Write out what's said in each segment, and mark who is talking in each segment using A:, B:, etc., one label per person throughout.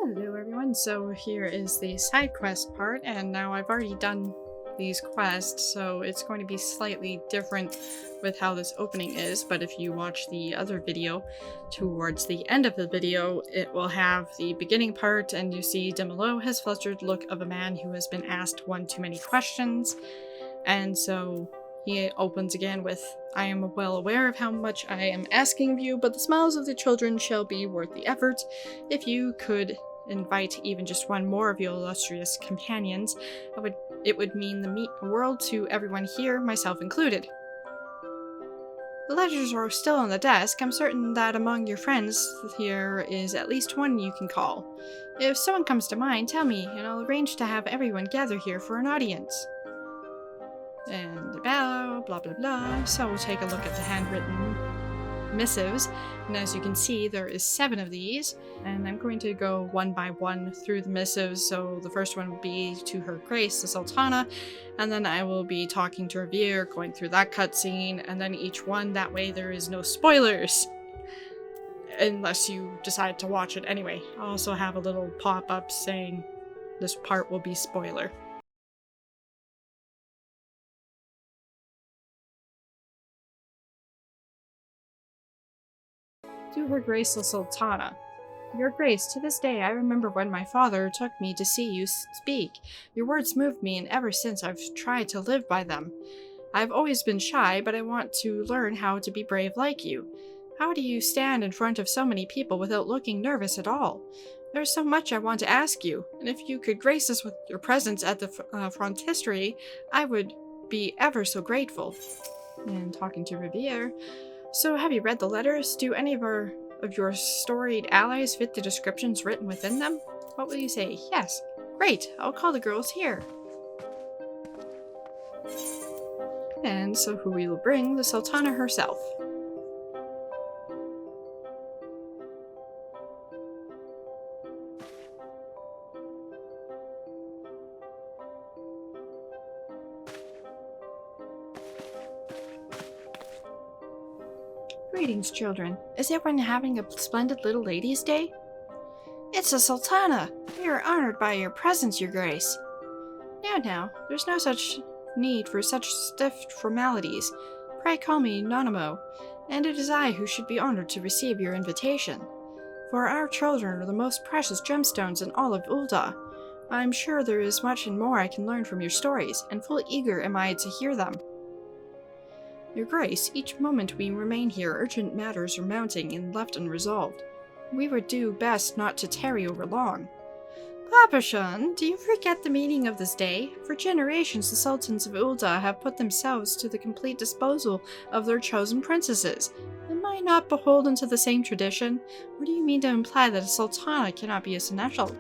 A: Hello everyone, so here is the side quest part, and now I've already done these quests, so it's going to be slightly different with how this opening is, but if you watch the other video, towards the end of the video, it will have the beginning part, and you see down below his flustered look of a man who has been asked one too many questions, and so he opens again with, "I am well aware of how much I am asking of you, but the smiles of the children shall be worth the effort. If you could invite even just one more of your illustrious companions, it would mean the world to everyone here, myself included. The letters are still on the desk. I'm certain that among your friends here is at least one you can call. If someone comes to mind, tell me, and I'll arrange to have everyone gather here for an audience." And blah, blah, blah, blah. So we'll take a look at the handwritten missives, and as you can see, there is 7 of these, and I'm going to go one by one through the missives. So the first one will be to Her Grace the Sultana, and then I will be talking to Revere, going through that cutscene, and then each one. That way there is no spoilers, unless you decide to watch it anyway. I'll also have a little pop-up saying this part will be spoiler. To Her Grace the Sultana. Your Grace, to this day I remember when my father took me to see you speak. Your words moved me, and ever since I've tried to live by them. I've always been shy, but I want to learn how to be brave like you. How do you stand in front of so many people without looking nervous at all? There's so much I want to ask you, and if you could grace us with your presence at the frontistery, I would be ever so grateful. And talking to Revere. So have you read the letters? Do any of your storied allies fit the descriptions written within them? What will you say? Yes. Great. I'll call the girls here. And so who we will bring? The Sultana herself. Greetings, children. Is everyone having a splendid little ladies' day? It's the Sultana! We are honored by your presence, Your Grace. Now, there's no such need for such stiff formalities. Pray call me Nonamo, and it is I who should be honored to receive your invitation. For our children are the most precious gemstones in all of Ul'dah. I'm sure there is much and more I can learn from your stories, and full eager am I to hear them. Your Grace, each moment we remain here, urgent matters are mounting and left unresolved. We would do best not to tarry over long. Papa-shun, do you forget the meaning of this day? For generations, the sultans of Ul'dah have put themselves to the complete disposal of their chosen princesses. Am I not beholden to the same tradition? Or do you mean to imply that a sultana cannot be a seneschal?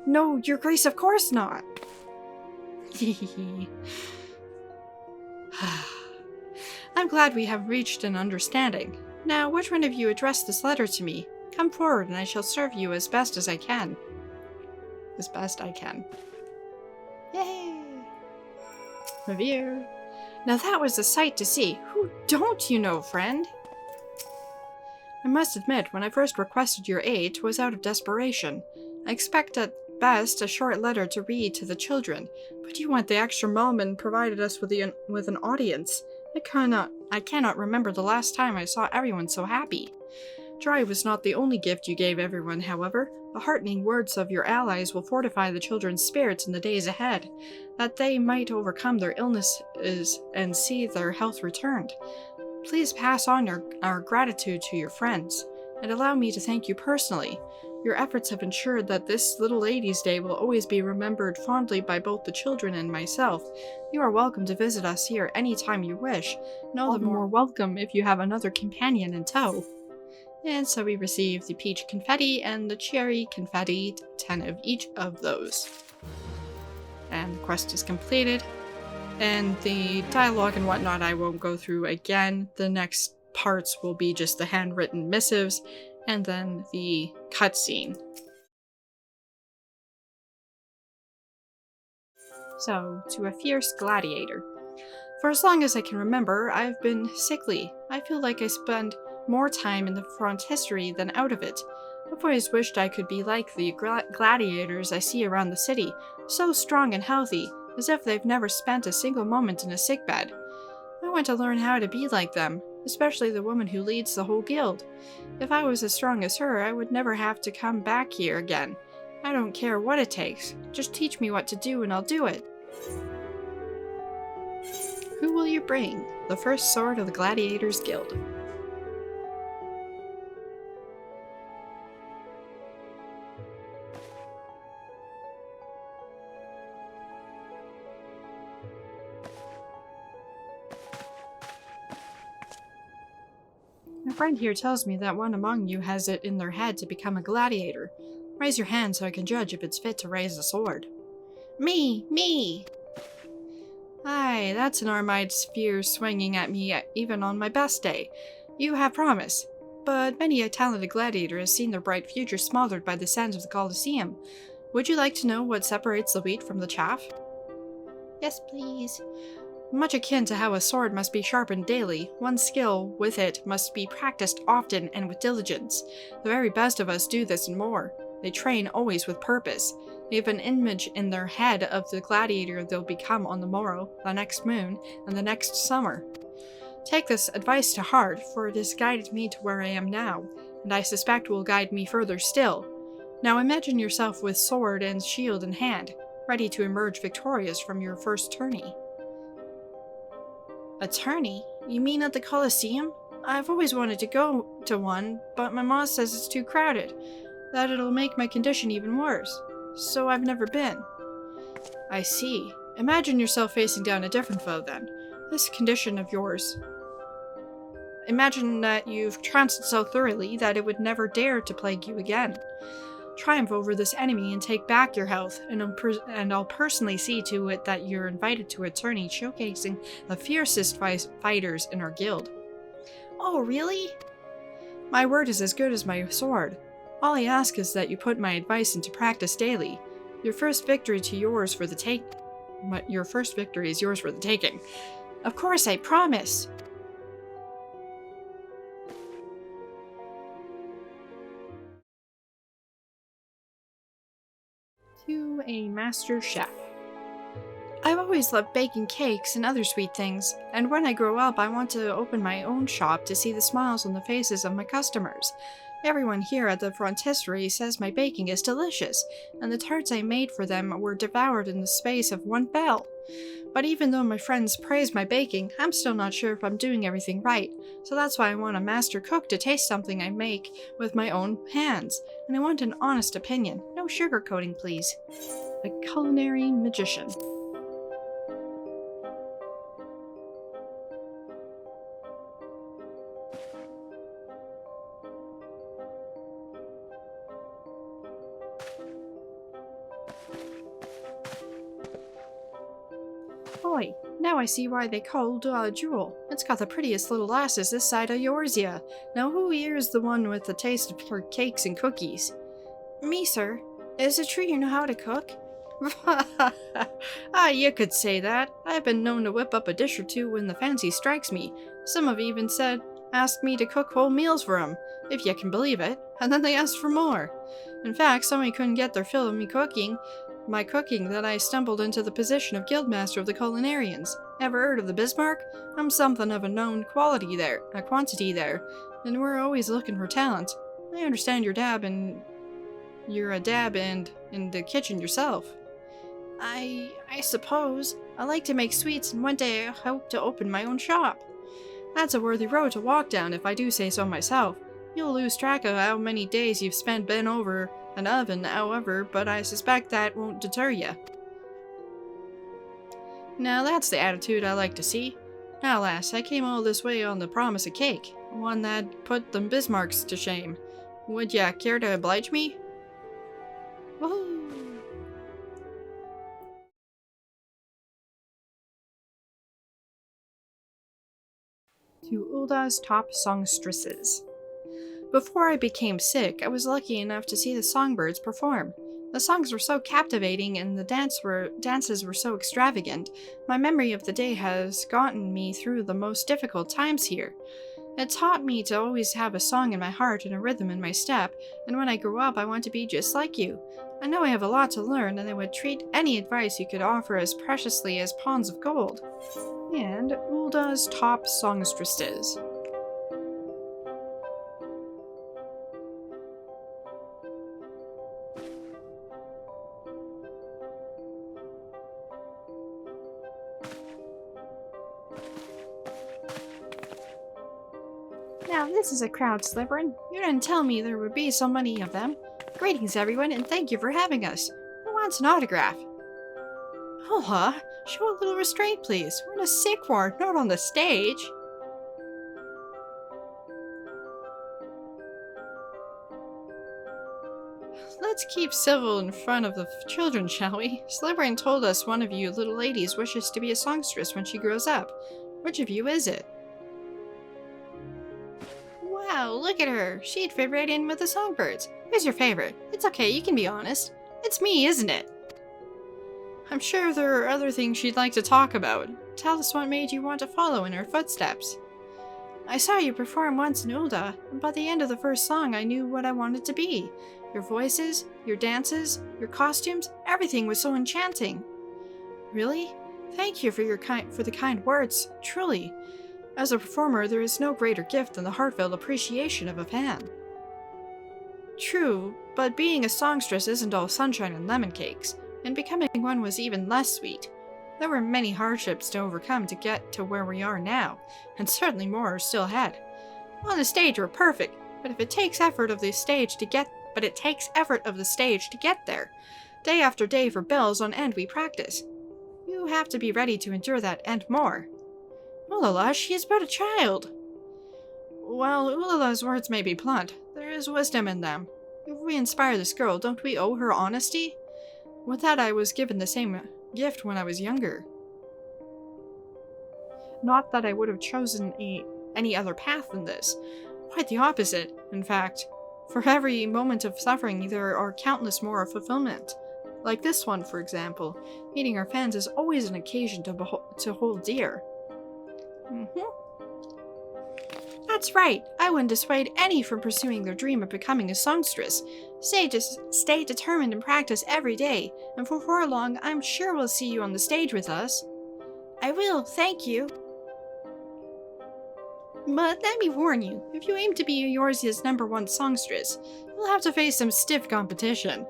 A: No, Your Grace, of course not. I'm glad we have reached an understanding. Now, which one of you addressed this letter to me? Come forward and I shall serve you as best as I can. As best I can. Yay! Revere. Now that was a sight to see. Who don't you know, friend? I must admit, when I first requested your aid, 'twas out of desperation. I expect at best a short letter to read to the children, but you went the extra mile and provided us with an audience. I cannot remember the last time I saw everyone so happy. Joy was not the only gift you gave everyone, however. The heartening words of your allies will fortify the children's spirits in the days ahead, that they might overcome their illnesses and see their health returned. Please pass on our gratitude to your friends, and allow me to thank you personally. Your efforts have ensured that this little ladies' day will always be remembered fondly by both the children and myself. You are welcome to visit us here any time you wish. No, the more welcome if you have another companion in tow. And so we receive the peach confetti and the cherry confetti, 10 of each of those. And the quest is completed. And the dialogue and whatnot I won't go through again. The next parts will be just the handwritten missives, and then the cutscene. So, to a fierce gladiator. For as long as I can remember, I've been sickly. I feel like I spend more time in the frontistery than out of it. I've always wished I could be like the gladiators I see around the city, so strong and healthy, as if they've never spent a single moment in a sickbed. I want to learn how to be like them, especially the woman who leads the whole guild. If I was as strong as her, I would never have to come back here again. I don't care what it takes. Just teach me what to do and I'll do it. Who will you bring? The first sword of the Gladiators Guild. My friend here tells me that one among you has it in their head to become a gladiator. Raise your hand so I can judge if it's fit to raise a sword. Me! Aye, that's an Armide spear swinging at me even on my best day. You have promise. But many a talented gladiator has seen their bright future smothered by the sands of the Colosseum. Would you like to know what separates the wheat from the chaff? Yes, please. Much akin to how a sword must be sharpened daily, one's skill with it must be practiced often and with diligence. The very best of us do this and more. They train always with purpose. They have an image in their head of the gladiator they'll become on the morrow, the next moon, and the next summer. Take this advice to heart, for it has guided me to where I am now, and I suspect will guide me further still. Now imagine yourself with sword and shield in hand, ready to emerge victorious from your first tourney. A tourney? You mean at the Colosseum? I've always wanted to go to one, but my mom says it's too crowded, that it'll make my condition even worse. So I've never been. I see. Imagine yourself facing down a different foe then. This condition of yours. Imagine that you've trounced it so thoroughly that it would never dare to plague you again. Triumph over this enemy and take back your health, and I'll personally see to it that you're invited to a tourney showcasing the fiercest fighters in our guild. Oh, really? My word is as good as my sword. All I ask is that you put my advice into practice daily. Your first victory is yours for the taking. Of course, I promise. To a master chef. I've always loved baking cakes and other sweet things, and when I grow up I want to open my own shop to see the smiles on the faces of my customers. Everyone here at the frontisterie says my baking is delicious, and the tarts I made for them were devoured in the space of one bell. But even though my friends praise my baking, I'm still not sure if I'm doing everything right, so that's why I want a master cook to taste something I make with my own hands, and I want an honest opinion, no sugarcoating please. A culinary magician. Boy, now I see why they call Ul'dah a jewel. It's got the prettiest little lasses this side of Eorzea. Now who here is the one with the taste for cakes and cookies? Me, sir. Is it true you know how to cook? You could say that. I've been known to whip up a dish or two when the fancy strikes me. Some have even asked me to cook whole meals for them, if you can believe it, and then they asked for more. In fact, so many couldn't get their fill of my cooking that I stumbled into the position of guildmaster of the culinarians. Ever heard of the Bismarck? I'm something of a known quantity there, and we're always looking for talent. I understand you're a dab and in the kitchen yourself. I suppose. I like to make sweets, and one day I hope to open my own shop. That's a worthy road to walk down, if I do say so myself. You'll lose track of how many days you've spent bent over an oven, however, but I suspect that won't deter you. Now that's the attitude I like to see. Now, lass, I came all this way on the promise of cake, one that put them Bismarcks to shame. Would ya care to oblige me? Woohoo! To Ul'dah's top songstresses. Before I became sick, I was lucky enough to see the songbirds perform. The songs were so captivating and the dances were so extravagant. My memory of the day has gotten me through the most difficult times here. It taught me to always have a song in my heart and a rhythm in my step, and when I grow up I want to be just like you. I know I have a lot to learn, and I would treat any advice you could offer as preciously as pawns of gold. And Ul'dah's top Songstresses. Now this is a crowd, Slytherin. You didn't tell me there would be so many of them. Greetings everyone, and thank you for having us. Who wants an autograph? Ul'dah, show a little restraint please. We're in a sick ward, not on the stage. Let's keep civil in front of the children, shall we? Slytherin told us one of you little ladies wishes to be a songstress when she grows up. Which of you is it? Wow, look at her! She'd fit right in with the songbirds. Who's your favorite? It's okay, you can be honest. It's me, isn't it? I'm sure there are other things she'd like to talk about. Tell us what made you want to follow in her footsteps. I saw you perform once in Ul'dah, and by the end of the first song I knew what I wanted to be. Your voices, your dances, your costumes, everything was so enchanting. Really? Thank you for the kind words, truly. As a performer, there is no greater gift than the heartfelt appreciation of a fan. True, but being a songstress isn't all sunshine and lemon cakes, and becoming one was even less sweet. There were many hardships to overcome to get to where we are now, and certainly more are still ahead. On the stage we're perfect, but it takes effort of the stage to get there. Day after day for bells on end we practice. You have to be ready to endure that and more. Ul'dah, she is but a child. While Ul'dah's words may be blunt, there is wisdom in them. If we inspire this girl, don't we owe her honesty? With that, I was given the same gift when I was younger. Not that I would have chosen any other path than this. Quite the opposite, in fact. For every moment of suffering, there are countless more of fulfillment. Like this one, for example. Meeting our fans is always an occasion to hold dear. That's right. I wouldn't dissuade any from pursuing their dream of becoming a songstress. Stay determined and practice every day, and before long, I'm sure we'll see you on the stage with us. I will, thank you. But let me warn you, if you aim to be Eorzea's #1 songstress, you'll have to face some stiff competition.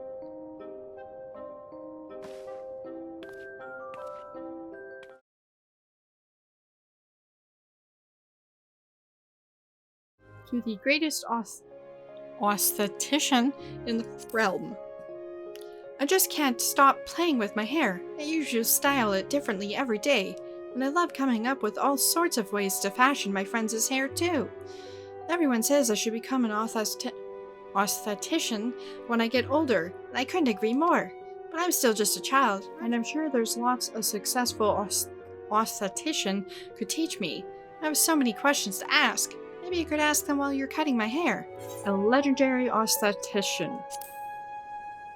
A: To the greatest aesthetician in the realm. I just can't stop playing with my hair. I usually style it differently every day, and I love coming up with all sorts of ways to fashion my friends' hair too. Everyone says I should become an aesthetician when I get older, and I couldn't agree more. But I'm still just a child, and I'm sure there's lots a successful aesthetician could teach me. I have so many questions to ask. Maybe you could ask them while you're cutting my hair. A legendary aesthetician.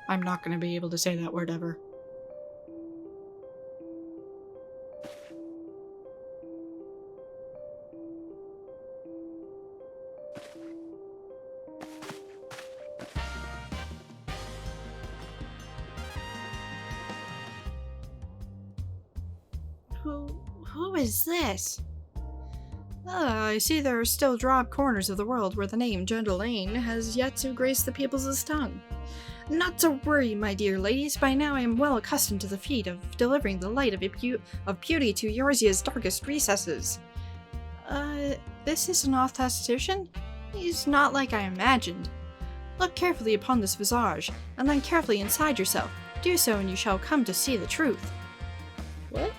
A: I'm not going to be able to say that word ever. Who is this? I see there are still drab corners of the world where the name Gentleane has yet to grace the people's tongue. Not to worry, my dear ladies, by now I am well accustomed to the feat of delivering the light of beauty to Eorzea's darkest recesses. This is an aesthetician? He's not like I imagined. Look carefully upon this visage, and then carefully inside yourself. Do so and you shall come to see the truth. What?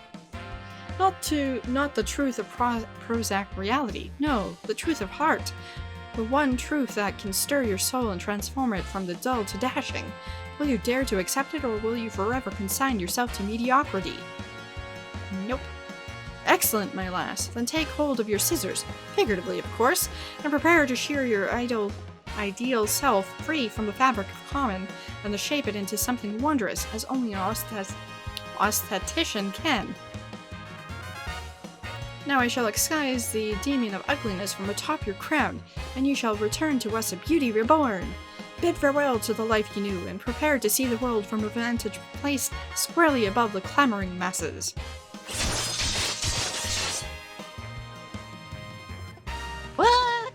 A: Not the truth of Prozac reality. No, the truth of heart. The one truth that can stir your soul and transform it from the dull to dashing. Will you dare to accept it, or will you forever consign yourself to mediocrity? Nope. Excellent, my lass. Then take hold of your scissors, figuratively of course, and prepare to shear your ideal self free from the fabric of common, and to shape it into something wondrous, as only an aesthetician can. Now I shall excise the demon of ugliness from atop your crown, and you shall return to us a beauty reborn. Bid farewell to the life you knew, and prepare to see the world from a vantage place squarely above the clamoring masses. What?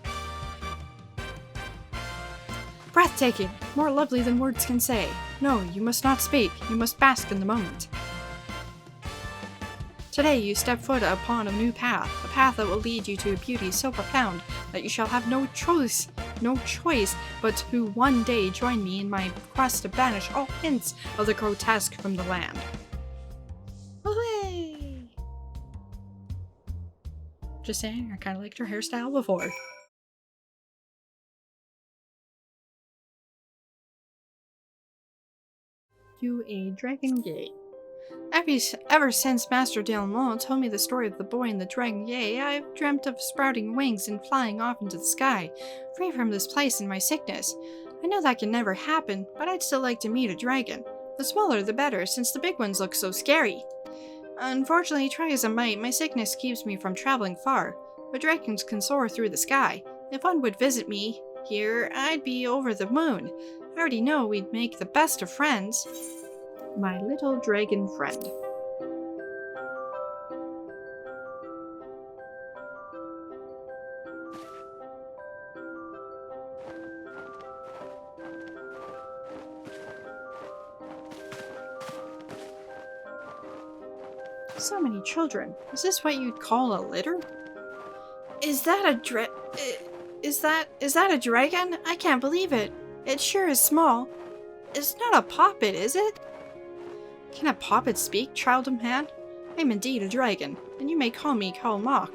A: Breathtaking! More lovely than words can say. No, you must not speak. You must bask in the moment. Today you step foot upon a new path, a path that will lead you to a beauty so profound that you shall have no choice but to one day join me in my quest to banish all hints of the grotesque from the land. Hooray! Just saying, I kinda liked her hairstyle before. To a dragon gate. Ever since Master Delmont told me the story of the boy and the dragon, I've dreamt of sprouting wings and flying off into the sky, free from this place and my sickness. I know that can never happen, but I'd still like to meet a dragon. The smaller the better, since the big ones look so scary. Unfortunately, try as I might, my sickness keeps me from traveling far, but dragons can soar through the sky. If one would visit me here, I'd be over the moon. I already know we'd make the best of friends. My little dragon friend. So many children. Is this what you'd call a litter? Is that a Is that a dragon? I can't believe it. It sure is small. It's not a poppet, is it? Can a poppet speak, child of man? I am indeed a dragon, and you may call me Mock.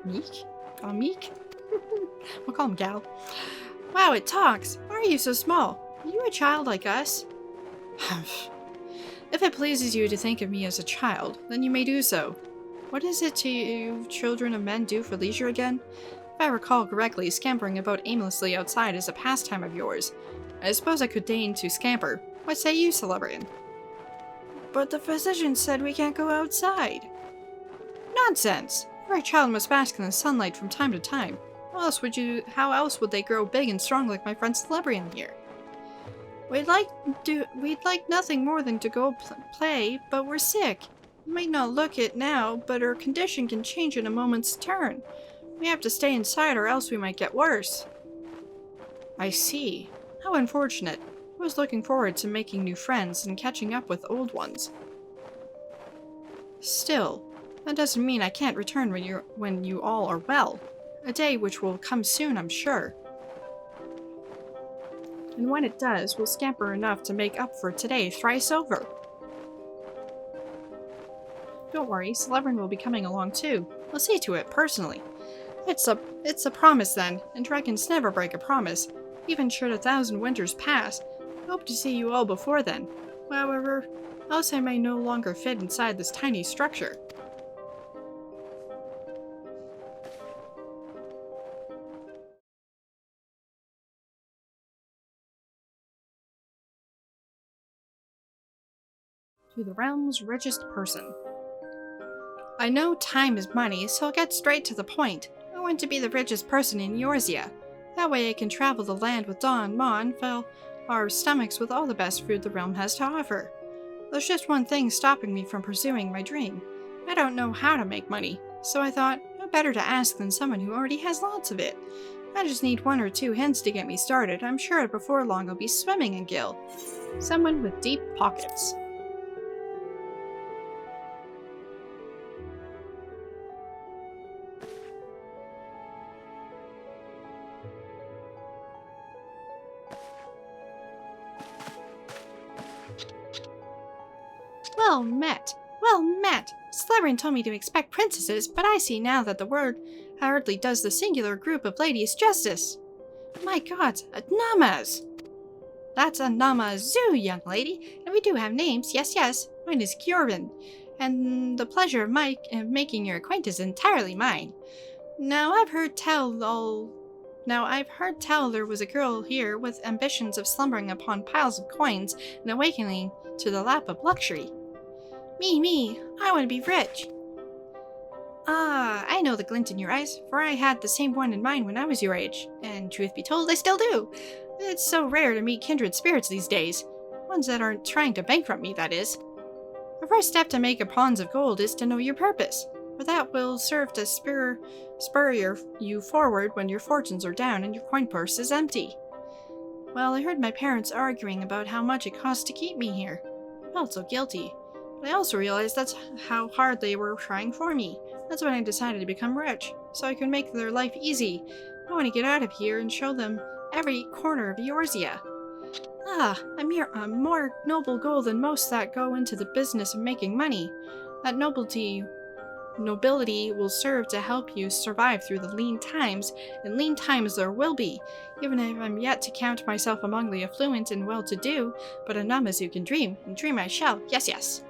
A: Meek? Call Meek? We'll call him Gal. Wow, it talks! Why are you so small? Are you a child like us? If it pleases you to think of me as a child, then you may do so. What is it you children of men do for leisure again? If I recall correctly, scampering about aimlessly outside is a pastime of yours. I suppose I could deign to scamper. What say you, Celebrian? But the physician said we can't go outside. Nonsense! Every child must bask in the sunlight from time to time. How else would they grow big and strong like my friend Celebrian here? We'd like nothing more than to go play, but we're sick. You might not look it now, but our condition can change in a moment's turn. We have to stay inside or else we might get worse. I see. How unfortunate. I was looking forward to making new friends and catching up with old ones. Still, that doesn't mean I can't return when you all are well. A day which will come soon, I'm sure. And when it does, we'll scamper enough to make up for today thrice over. Don't worry, Celebrian will be coming along too. I'll see to it, personally. It's a promise then, and dragons never break a promise, even should 1,000 winters pass. I hope to see you all before then. However, else I may no longer fit inside this tiny structure. To the realm's richest person. I know time is money, so I'll get straight to the point. I want to be the richest person in Eorzea. That way I can travel the land with Dawn, Ma, and fill our stomachs with all the best food the realm has to offer. There's just one thing stopping me from pursuing my dream. I don't know how to make money, so I thought, no better to ask than someone who already has lots of it. I just need 1 or 2 hints to get me started. I'm sure before long I'll be swimming in gil. Someone with deep pockets. Well met! Well met! Celebrian told me to expect princesses, but I see now that the word hardly does the singular group of ladies justice. My god, a Namaz! That's a Namazu, young lady, and we do have names, yes. Mine is Kjorvin, and the pleasure of making your acquaintance is entirely mine. Now I've heard tell there was a girl here with ambitions of slumbering upon piles of coins and awakening to the lap of luxury. Me, I want to be rich. Ah, I know the glint in your eyes, for I had the same one in mine when I was your age, and truth be told, I still do. It's so rare to meet kindred spirits these days. Ones that aren't trying to bankrupt me, that is. The first step to make a pawns of gold is to know your purpose, for that will serve to spur you forward when your fortunes are down and your coin purse is empty. Well, I heard my parents arguing about how much it costs to keep me here. I felt so guilty, but I also realized that's how hard they were trying for me. That's when I decided to become rich, so I could make their life easy. I want to get out of here and show them every corner of Eorzea. Ah, a more noble goal than most that go into the business of making money. That nobility will serve to help you survive through the lean times, and lean times there will be, even if I'm yet to count myself among the affluent and well-to-do, but a numb as you can dream, and dream I shall, yes, yes.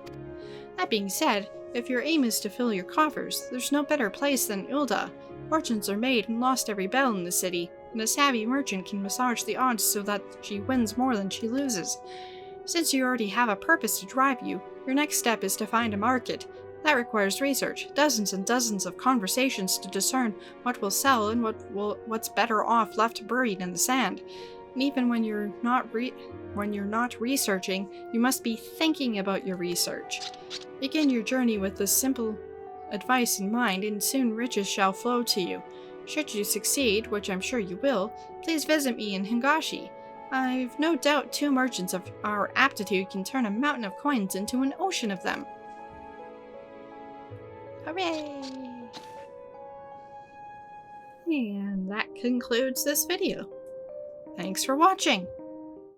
A: That being said, if your aim is to fill your coffers, there's no better place than Ul'dah. Fortunes are made and lost every bell in the city, and a savvy merchant can massage the odds so that she wins more than she loses. Since you already have a purpose to drive you, your next step is to find a market. That requires research, dozens and dozens of conversations to discern what will sell and what's better off left buried in the sand. And even when you're not researching, you must be thinking about your research. Begin your journey with this simple advice in mind, and soon riches shall flow to you. Should you succeed, which I'm sure you will, please visit me in Hingashi. I've no doubt 2 merchants of our aptitude can turn a mountain of coins into an ocean of them. Hooray! And that concludes this video. Thanks for watching!